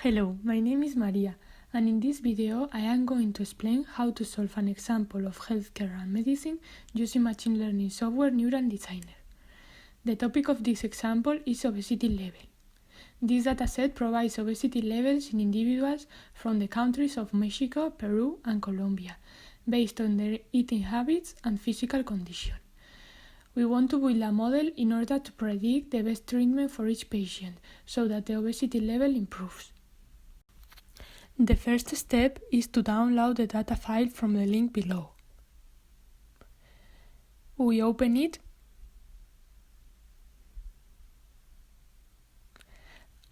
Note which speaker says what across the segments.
Speaker 1: Hello, my name is Maria, and in this video I am going to explain how to solve an example of healthcare and medicine using machine learning software Neural Designer. The topic of this example is obesity level. This dataset provides obesity levels in individuals from the countries of Mexico, Peru, and Colombia, based on their eating habits and physical condition. We want to build a model in order to predict the best treatment for each patient so that the obesity level improves. The first step is to download the data file from the link below. We open it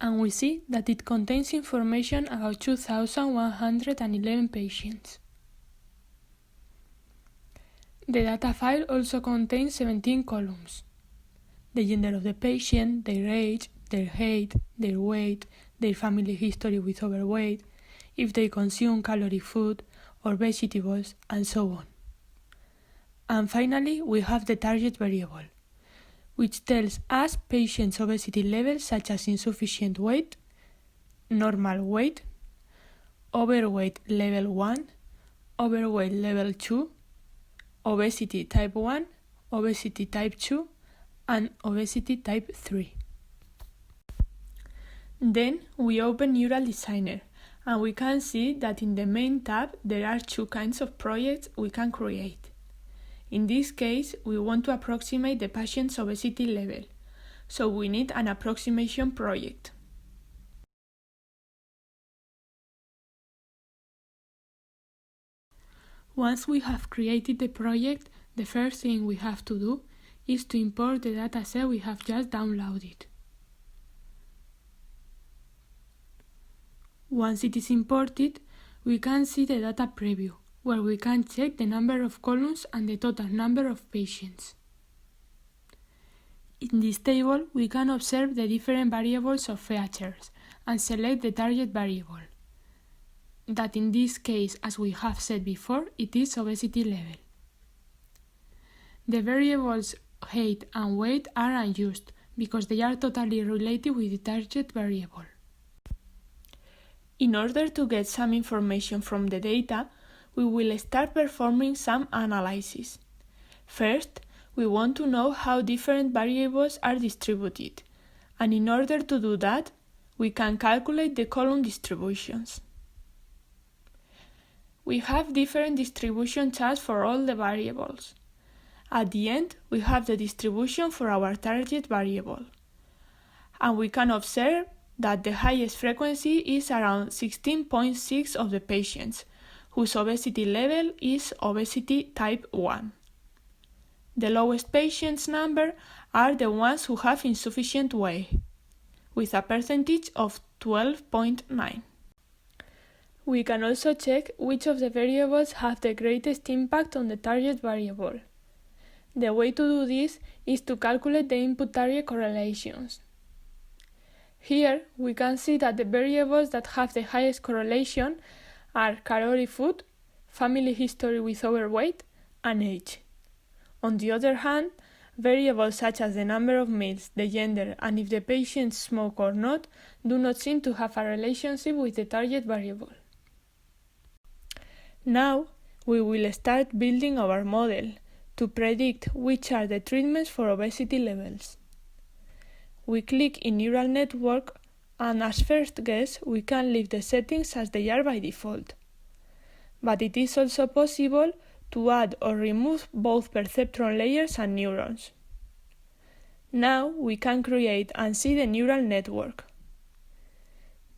Speaker 1: and we see that it contains information about 2,111 patients. The data file also contains 17 columns: the gender of the patient, their age, their height, their weight, their family history with overweight, if they consume caloric food or vegetables, and so on. And finally, we have the target variable, which tells us patients' obesity levels such as insufficient weight, normal weight, overweight level 1, overweight level 2, obesity type 1, obesity type 2, and obesity type 3. Then we open Neural Designer, and we can see that in the main tab there are two kinds of projects we can create. In this case, we want to approximate the patient's obesity level, so we need an approximation project. Once we have created the project, the first thing we have to do is to import the dataset we have just downloaded. Once it is imported, we can see the data preview, where we can check the number of columns and the total number of patients. In this table, we can observe the different variables of features and select the target variable, that in this case, as we have said before, it is obesity level. The variables height and weight are unused because they are totally related with the target variable. In order to get some information from the data, we will start performing some analysis. First, we want to know how different variables are distributed, and in order to do that, we can calculate the column distributions. We have different distribution charts for all the variables. At the end, we have the distribution for our target variable, and we can observe that the highest frequency is around 16.6 of the patients, whose obesity level is obesity type 1. The lowest patients number are the ones who have insufficient weight, with a percentage of 12.9. We can also check which of the variables have the greatest impact on the target variable. The way to do this is to calculate the input-target correlations. Here, we can see that the variables that have the highest correlation are caloric food, family history with overweight, and age. On the other hand, variables such as the number of meals, the gender, and if the patients smoke or not do not seem to have a relationship with the target variable. Now, we will start building our model to predict which are the treatments for obesity levels. We click in Neural Network, and as first guess, we can leave the settings as they are by default. But it is also possible to add or remove both perceptron layers and neurons. Now we can create and see the neural network.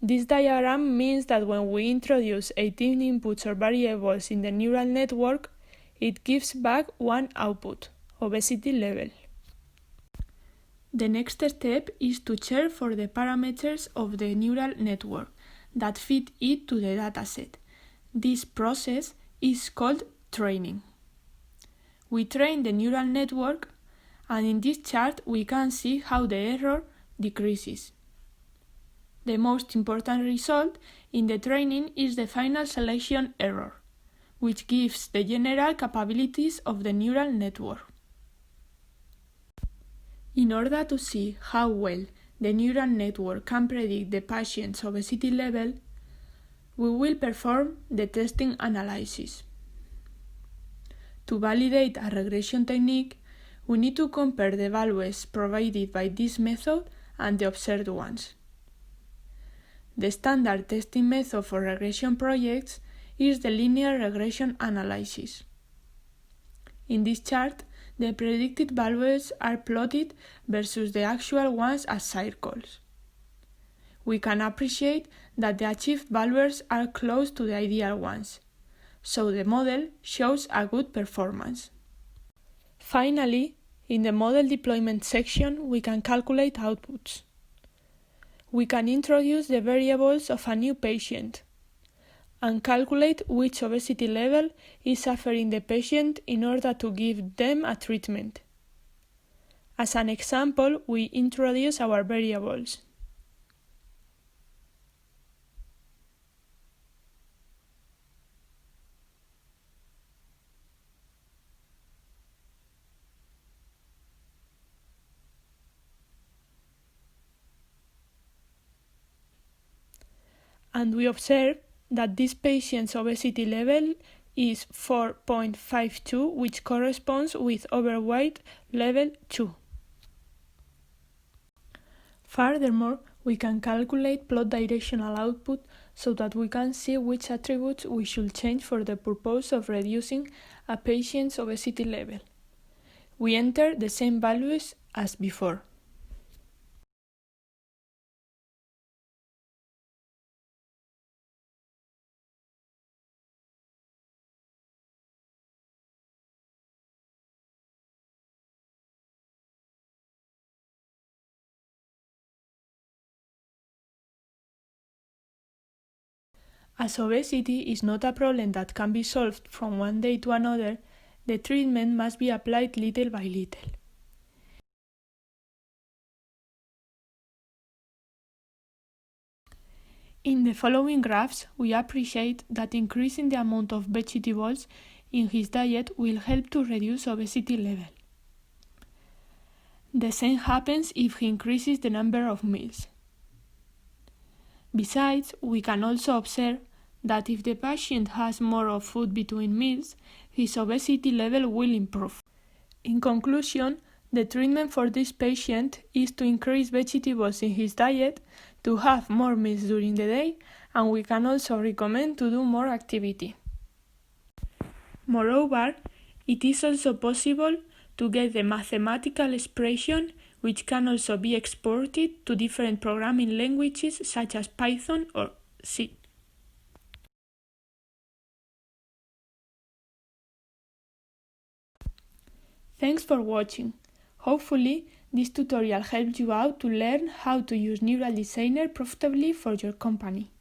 Speaker 1: This diagram means that when we introduce 18 inputs or variables in the neural network, it gives back one output, obesity level. The next step is to check for the parameters of the neural network that fit it to the dataset. This process is called training. We train the neural network, and in this chart we can see how the error decreases. The most important result in the training is the final selection error, which gives the general capabilities of the neural network. In order to see how well the neural network can predict the patient's obesity level, we will perform the testing analysis. To validate a regression technique, we need to compare the values provided by this method and the observed ones. The standard testing method for regression projects is the linear regression analysis. In this chart, the predicted values are plotted versus the actual ones as circles. We can appreciate that the achieved values are close to the ideal ones, so the model shows a good performance. Finally, in the model deployment section, we can calculate outputs. We can introduce the variables of a new patient and calculate which obesity level is suffering the patient in order to give them a treatment. As an example, we introduce our variables. And we observe that this patient's obesity level is 4.52, which corresponds with overweight level 2. Furthermore, we can calculate plot directional output so that we can see which attributes we should change for the purpose of reducing a patient's obesity level. We enter the same values as before. As obesity is not a problem that can be solved from one day to another, the treatment must be applied little by little. In the following graphs, we appreciate that increasing the amount of vegetables in his diet will help to reduce obesity level. The same happens if he increases the number of meals. Besides, we can also observe that if the patient has more of food between meals, his obesity level will improve. In conclusion, the treatment for this patient is to increase vegetables in his diet, to have more meals during the day, and we can also recommend to do more activity. Moreover, it is also possible to get the mathematical expression, which can also be exported to different programming languages such as Python or C. Thanks for watching. Hopefully, this tutorial helped you out to learn how to use Neural Designer profitably for your company.